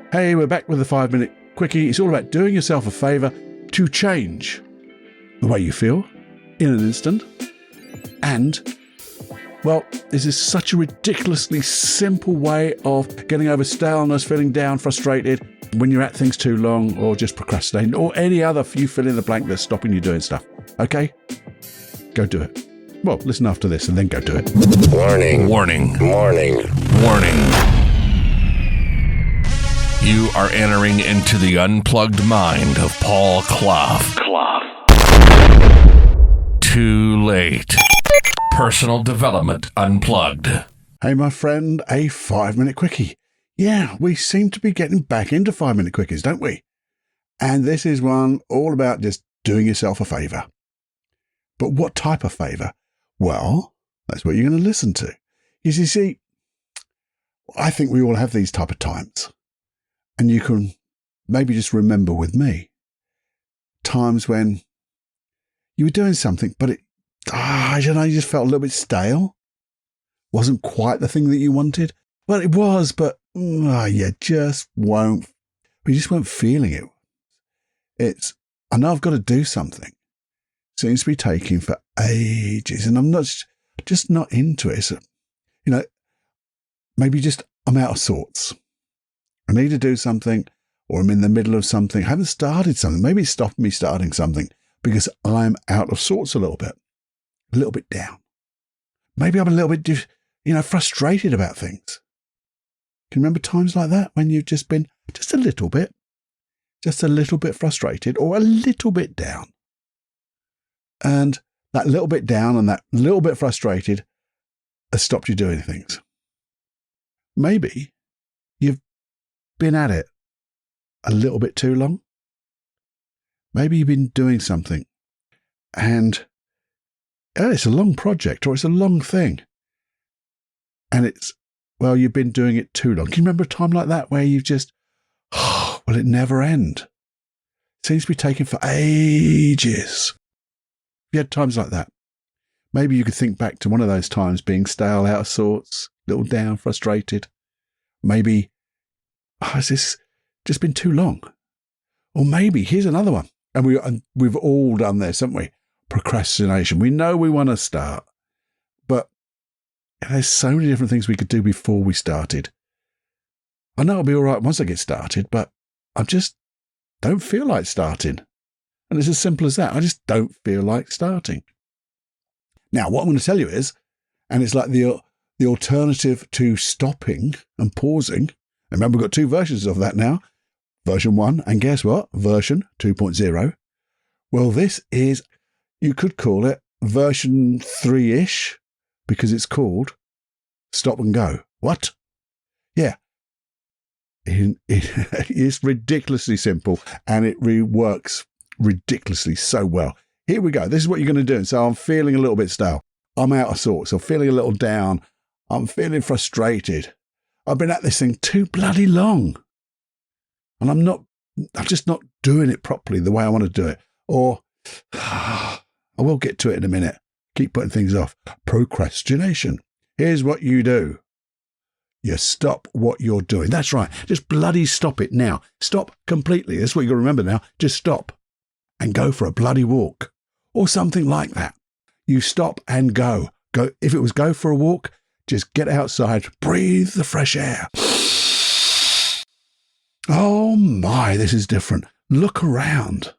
Hey, we're back with the 5-minute quickie. It's all about doing yourself a favour to change the way you feel in an instant. And, well, this is such a ridiculously simple way of getting over staleness, feeling down, frustrated, when you're at things too long, or just procrastinating, or any other you fill in the blank that's stopping you doing stuff. Okay? Go do it. Well, listen after this and then go do it. Warning. Warning. Warning. Warning. You are entering into the unplugged mind of Paul Clough. Too late. Personal Development Unplugged. Hey, my friend, a 5-minute quickie. Yeah, we seem to be getting back into 5-minute quickies, don't we? And this is one all about just doing yourself a favour. But what type of favour? Well, that's what you're going to listen to. You see, I think we all have these type of times. And you can maybe just remember with me times when you were doing something, but I don't know, you just felt a little bit stale. Wasn't quite the thing that you wanted. Well, it was, but you just weren't feeling it. I know I've got to do something. Seems to be taking for ages, and I'm just not into it. So, maybe just I'm out of sorts. I need to do something, or I'm in the middle of something. I haven't started something. Maybe it's stopped me starting something because I'm out of sorts a little bit down. Maybe I'm a little bit, frustrated about things. Can you remember times like that when you've just been just a little bit frustrated or a little bit down? And that little bit down and that little bit frustrated has stopped you doing things. Maybe you've been at it a little bit too long. Maybe you've been doing something and it's a long project or it's a long thing. And you've been doing it too long. Can you remember a time like that where you've just, it never end? Seems to be taking for ages. You had times like that. Maybe you could think back to one of those times being stale, out of sorts, a little down, frustrated. Maybe, has this just been too long? Or maybe, here's another one. And we've all done this, haven't we? Procrastination. We know we want to start, but there's so many different things we could do before we started. I know I'll be all right once I get started, but I just don't feel like starting. And it's as simple as that. I just don't feel like starting. Now, what I'm going to tell you is, and it's like the alternative to stopping and pausing. Remember, we've got 2 versions of that now. Version 1, and guess what? Version 2.0. Well, this is, you could call it version 3-ish, because it's called Stop and Go. What? Yeah. It's ridiculously simple, and it works ridiculously so well. Here we go. This is what you're going to do. So I'm feeling a little bit stale. I'm out of sorts. I'm feeling a little down. I'm feeling frustrated. I've been at this thing too bloody long. And I'm just not doing it properly the way I want to do it. Or, I will get to it in a minute. Keep putting things off. Procrastination. Here's what you do. You stop what you're doing. That's right. Just bloody stop it now. Stop completely. That's what you've got to remember now. Just stop and go for a bloody walk or something like that. You stop and go. Go. If it was go for a walk, just get outside, breathe the fresh air. Oh my, this is different. Look around.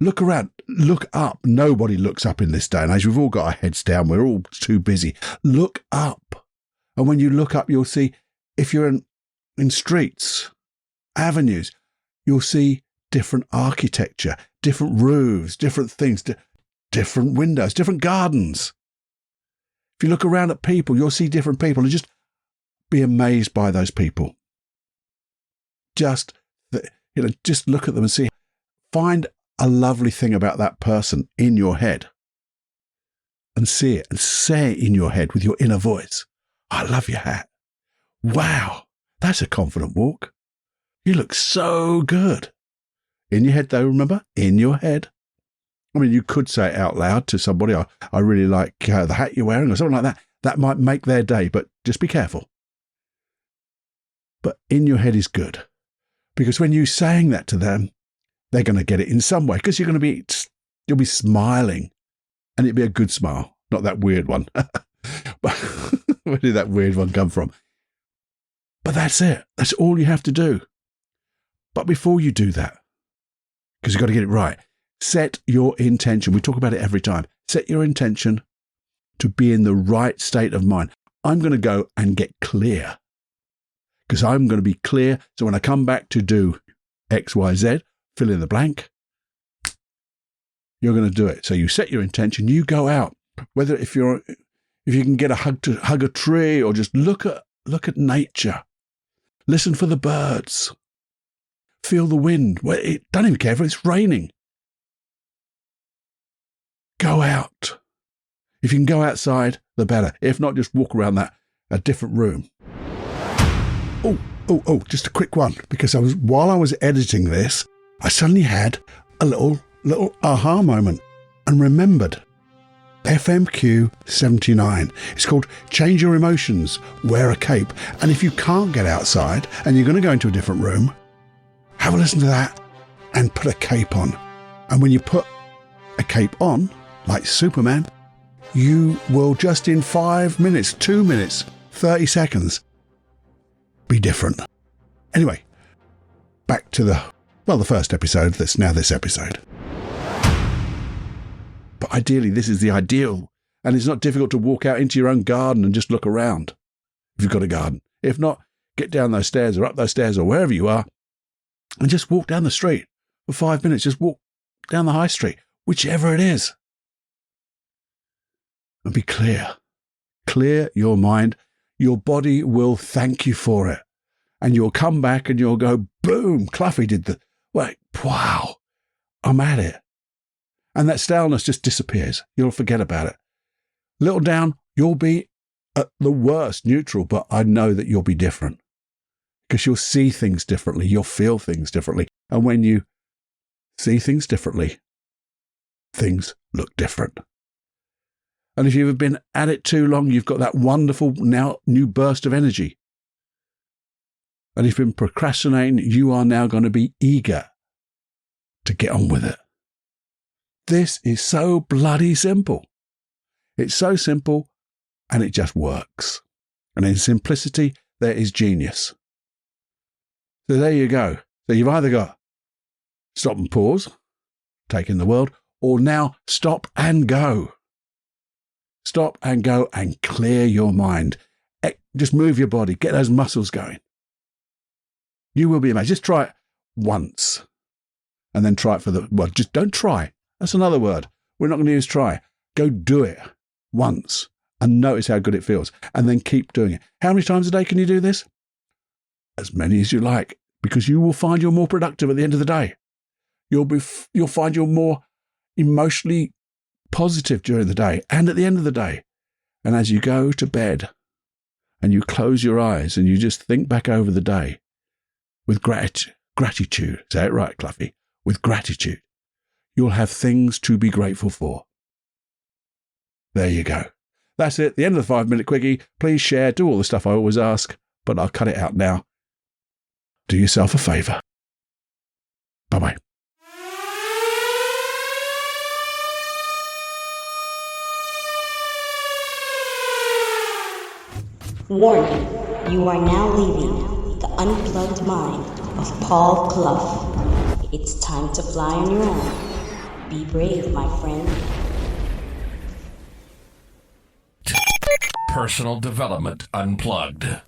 Look around. Look up. Nobody looks up in this day and age. We've all got our heads down. We're all too busy. Look up. And when you look up, you'll see, if you're in streets, avenues, you'll see different architecture, different roofs, different things, different windows, different gardens. If you look around at people, you'll see different people and just be amazed by those people. Just look at them and see. Find a lovely thing about that person in your head and see it and say it in your head with your inner voice. I love your hat. Wow, that's a confident walk. You look so good. In your head though, remember? In your head. I mean, you could say it out loud to somebody. I really like the hat you're wearing or something like that. That might make their day, but just be careful. But in your head is good. Because when you're saying that to them, they're going to get it in some way, because you'll be smiling, and it'll be a good smile, not that weird one. Where did that weird one come from? But that's it. That's all you have to do. But before you do that, because you've got to get it right, set your intention. We talk about it every time. Set your intention to be in the right state of mind. I'm going to go and get clear, because I'm going to be clear. So when I come back to do X, Y, Z, fill in the blank, you're going to do it. So you set your intention, you go out, whether if you can get hug a tree, or just look at nature, listen for the birds, feel the wind. Well, don't even care if it's raining. Go out. If you can go outside, the better. If not, just walk around a different room. Oh, just a quick one, because while I was editing this, I suddenly had a little aha moment and remembered FMQ 79. It's called Change Your Emotions, Wear a Cape. And if you can't get outside and you're going to go into a different room, have a listen to that and put a cape on. And when you put a cape on, like Superman, you will just in 5 minutes, 2 minutes, 30 seconds, be different. Anyway, back to the first episode that's now this episode. But ideally, this is the ideal. And it's not difficult to walk out into your own garden and just look around, if you've got a garden. If not, get down those stairs or up those stairs or wherever you are and just walk down the street for 5 minutes. Just walk down the high street, whichever it is. And be clear. Clear your mind. Your body will thank you for it. And you'll come back and you'll go, boom, Cluffy did wow, I'm at it. And that staleness just disappears. You'll forget about it. Little down, you'll be at the worst neutral, but I know that you'll be different. Because you'll see things differently. You'll feel things differently. And when you see things differently, things look different. And if you've been at it too long, you've got that wonderful now new burst of energy. And if you've been procrastinating, you are now going to be eager to get on with it. This is so bloody simple. It's so simple, and it just works. And in simplicity, there is genius. So there you go. So you've either got stop and pause, take in the world, or now stop and go. Stop and go and clear your mind. Just move your body. Get those muscles going. You will be amazed. Just try it once. And then try it just don't try. That's another word. We're not going to use try. Go do it once and notice how good it feels. And then keep doing it. How many times a day can you do this? As many as you like, because you will find you're more productive at the end of the day. You'll find you're more emotionally positive during the day and at the end of the day. And as you go to bed and you close your eyes and you just think back over the day with gratitude, say it right, Cluffy, with gratitude, you'll have things to be grateful for. There you go. That's it. The end of the 5-minute quickie. Please share, do all the stuff I always ask, but I'll cut it out now. Do yourself a favour. Bye-bye. Warning, you are now leaving the unplugged mind of Paul Clough. It's time to fly on your own. Be brave, my friend. Personal Development Unplugged.